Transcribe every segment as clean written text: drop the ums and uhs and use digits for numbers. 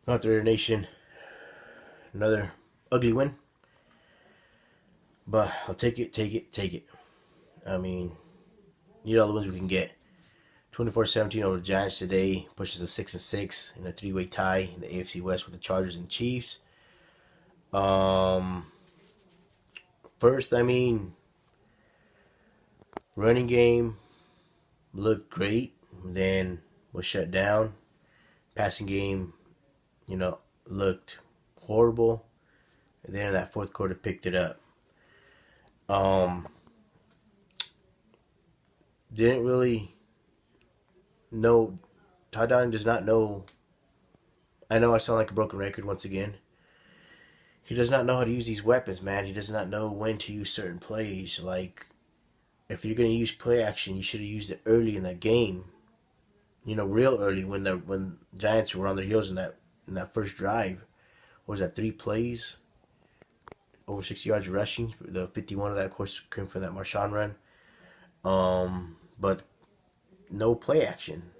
Not the Raider Nation. Another ugly win. But I'll take it, take it, take it. I mean, need all the wins we can get. 24-17 over the Giants today pushes us 6-6 in a three-way tie in the AFC West with the Chargers and Chiefs. Um, First, I mean, running game looked great, then was shut down. Passing game, looked horrible. And then in that fourth quarter, picked it up. Um, didn't really know. Todd Downing does not know. I know I sound like a broken record once again. He does not know how to use these weapons, man. He does not know when to use certain plays. Like, if you're gonna use play action, you should have used it early in the game. Real early when the Giants were on their heels in that first drive. What was that, 3 plays? Over 60 yards rushing. The 51 of that, of course, came from that Marshawn run. But no play action.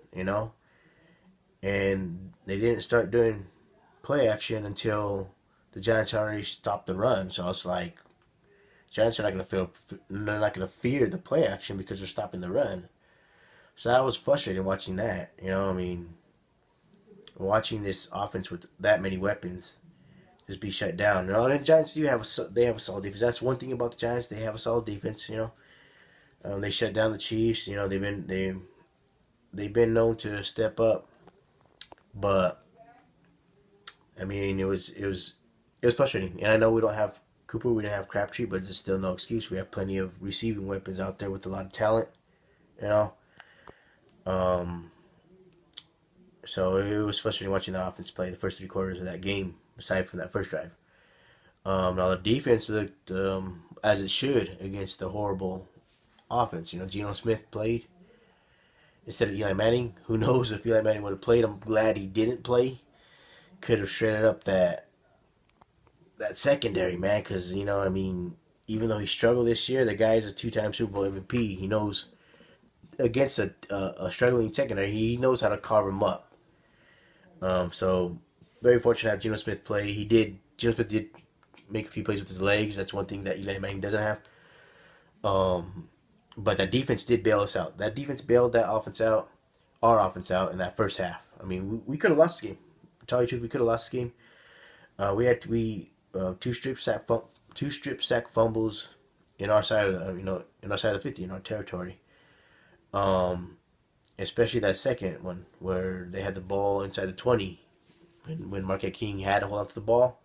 And they didn't start doing play action until the Giants already stopped the run. So it's like, Giants are not gonna fear the play action because they're stopping the run. So I was frustrated watching that. Watching this offense with that many weapons just be shut down. And the Giants they have a solid defense. That's one thing about the Giants. They have a solid defense. They shut down the Chiefs. They've been known to step up, but I mean it was frustrating. And I know we don't have Cooper, we didn't have Crabtree, but it's still no excuse. We have plenty of receiving weapons out there with a lot of talent. You know, um, so it was frustrating watching the offense play the first 3 quarters of that game, aside from that first drive. Now the defense looked as it should against the horrible offense. Geno Smith played instead of Eli Manning. Who knows if Eli Manning would have played? I'm glad he didn't play. Could have shredded up that secondary, man. Because even though he struggled this year, the guy is a 2-time Super Bowl MVP. He knows against a struggling secondary, he knows how to carve him up. So very fortunate to have Geno Smith play. Geno Smith did make a few plays with his legs. That's one thing that Eli Manning doesn't have. But that defense did bail us out. That defense bailed that offense out, our offense out in that first half. I mean, we could have lost the game. To tell you the truth, we could have lost the game. We had two strip sack fumbles in our side of in our side of the 50 in our territory. Especially that second one where they had the ball inside the 20 when Marquette King had to hold on to the ball.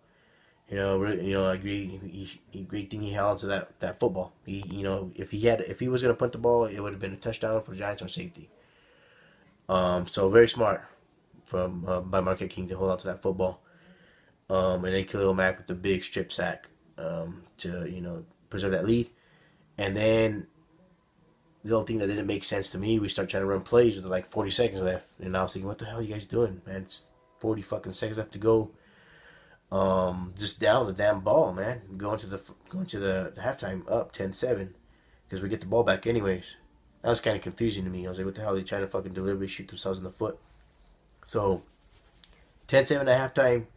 I agree. Great thing he held on to that football. If he was gonna punt the ball, it would have been a touchdown for the Giants on safety. So very smart from by Marquette King to hold on to that football. And then Khalil Mack with the big strip sack to preserve that lead. And then the only thing that didn't make sense to me, we start trying to run plays with like 40 seconds left, and I was thinking, what the hell are you guys doing, man? It's 40 fucking seconds left to go. Just down the damn ball, man. Going to the halftime up 10-7 because we get the ball back anyways. That was kind of confusing to me. I was like, what the hell are they trying to fucking deliberately shoot themselves in the foot? So 10-7 at halftime.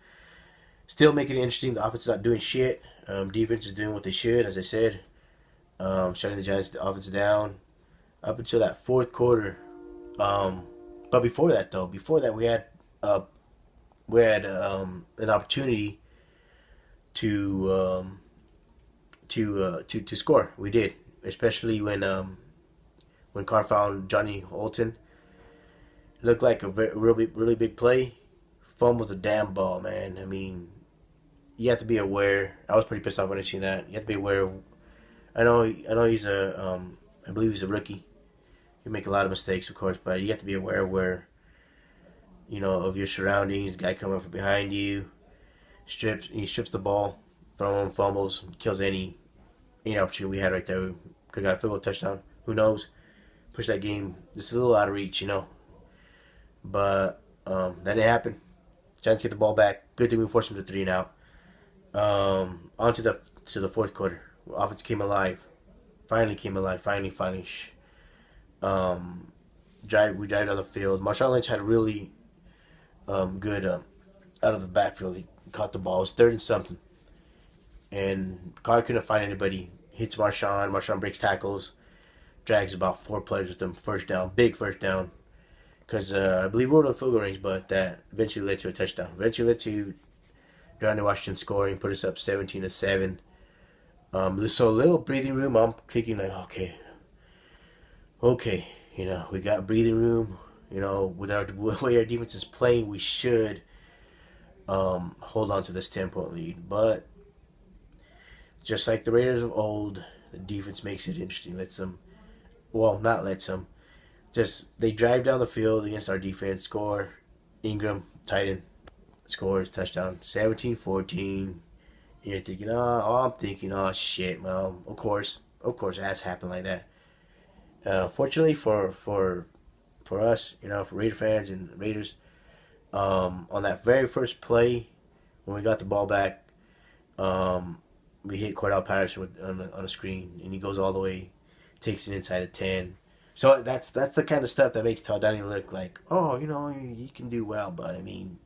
Still making it interesting. The offense is not doing shit. Defense is doing what they should, as I said. Shutting the Giants' offense down up until that fourth quarter. But before that we had an opportunity to score. We did, especially when Carr found Johnny Holton. It looked like a really big play. Fumbles a damn ball, man. I mean, you have to be aware. I was pretty pissed off when I seen that. You have to be aware of. I know he's I believe he's a rookie. He make a lot of mistakes, of course, but you have to be aware of where, of your surroundings. Guy coming up from behind you, he strips the ball from him, fumbles, kills any opportunity we had right there. We could have got a field goal touchdown. Who knows? Push that game just a little out of reach, But that didn't happen. Giants get the ball back. Good thing we forced them to 3 now. On to the fourth quarter. Offense came alive. Finally came alive. Finally. We drive on the field. Marshawn Lynch had a really good out of the backfield. He caught the ball. It was third and something, and Carr couldn't find anybody. Hits Marshawn. Marshawn breaks tackles, drags about 4 players with him. First down, big first down. Because I believe we were on field goal range, but that eventually led to a touchdown. Eventually led to DeAndre Washington scoring, put us up 17-7. So a little breathing room. I'm thinking like, okay, we got breathing room. With the way our defense is playing, we should hold on to this 10-point lead. But just like the Raiders of old, the defense makes it interesting. Not lets them. Just they drive down the field against our defense, score. Ingram, tight end, scores, touchdown, 17-14. And you're thinking, I'm thinking, shit, well, of course, it has happened like that. Fortunately for us, for Raider fans and Raiders, on that very first play when we got the ball back, we hit Cordell Patterson on a screen, and he goes all the way, takes it inside the 10. So that's the kind of stuff that makes Todd Downing look like, you can do well, but I mean,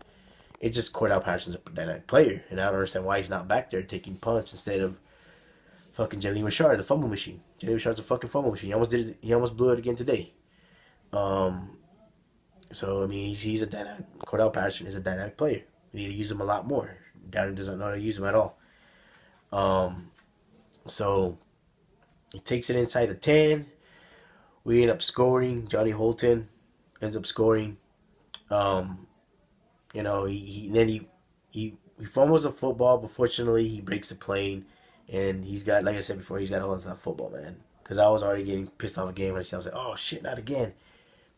it's just Cordell Patterson's a dynamic player, and I don't understand why he's not back there taking punts instead of fucking Jalen Richard, the fumble machine. Jalen Richard's a fucking fumble machine. He almost blew it again today. So I mean, he's a dynamic. Cordell Patterson is a dynamic player. We need to use him a lot more. Downing doesn't know how to use him at all. So he takes it inside the 10. We end up scoring. Johnny Holton ends up scoring. He fumbles the football, but fortunately he breaks the plane, and he's got, like I said before, he's got a hold of that football, man. Because I was already getting pissed off a game, and I was like, oh shit, not again.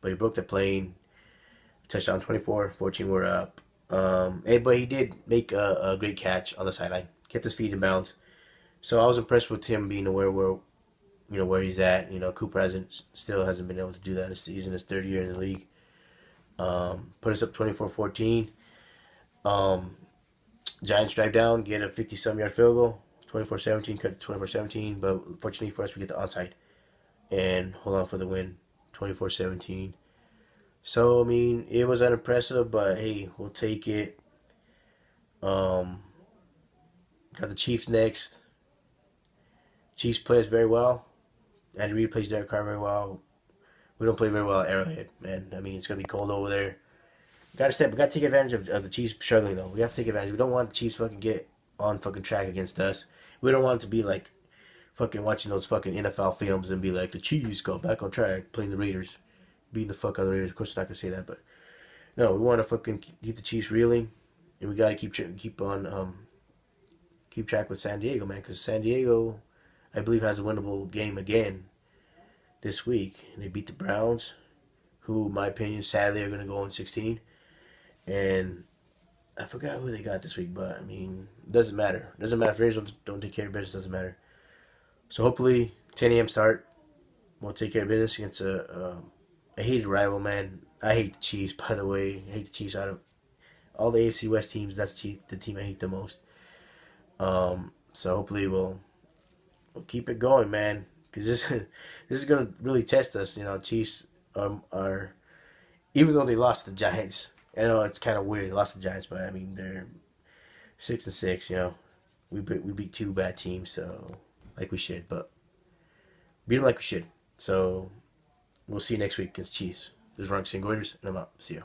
But he broke the plane. Touchdown, 24-14. We're up. But he did make a great catch on the sideline. Kept his feet in bounds. So I was impressed with him being aware where he's at. Cooper still hasn't been able to do that. He's in his third year in the league. Put us up 24-14. Giants drive down, get a 50-some yard field goal. 24-17, cut 24-17. But fortunately for us, we get the onside and hold on for the win. 24-17. So I mean, it was unimpressive, but hey, we'll take it. Got the Chiefs next. Chiefs plays very well. Andy Reid plays Derek Carr very well. We don't play very well at Arrowhead, man. I mean, it's gonna be cold over there. We gotta take advantage of the Chiefs struggling though. We have to take advantage. We don't want the Chiefs fucking get on fucking track against us. We don't want it to be like fucking watching those fucking NFL films and be like the Chiefs go back on track playing the Raiders, beating the fuck out of the Raiders. Of course, I'm not gonna say that, but no, we want to fucking keep the Chiefs reeling, and we gotta keep track with San Diego, man, because San Diego, I believe, has a winnable game again this week. And they beat the Browns, who, in my opinion, sadly are going to go on 16. And I forgot who they got this week, but, I mean, it doesn't matter. It doesn't matter if Raiders don't take care of business. It doesn't matter. So hopefully, 10 a.m. start. We'll take care of business against a hated rival, man. I hate the Chiefs, by the way. I hate the Chiefs out of all the AFC West teams. That's the team I hate the most. So hopefully we'll keep it going, man. Because this is gonna really test us. Chiefs are even though they lost the Giants. I know it's kind of weird. They lost the Giants, but I mean they're 6-6. We beat two bad teams, so like we should, but beat them like we should. So we'll see you next week against Chiefs. This is Ron St. Goiters, and I'm out. See ya.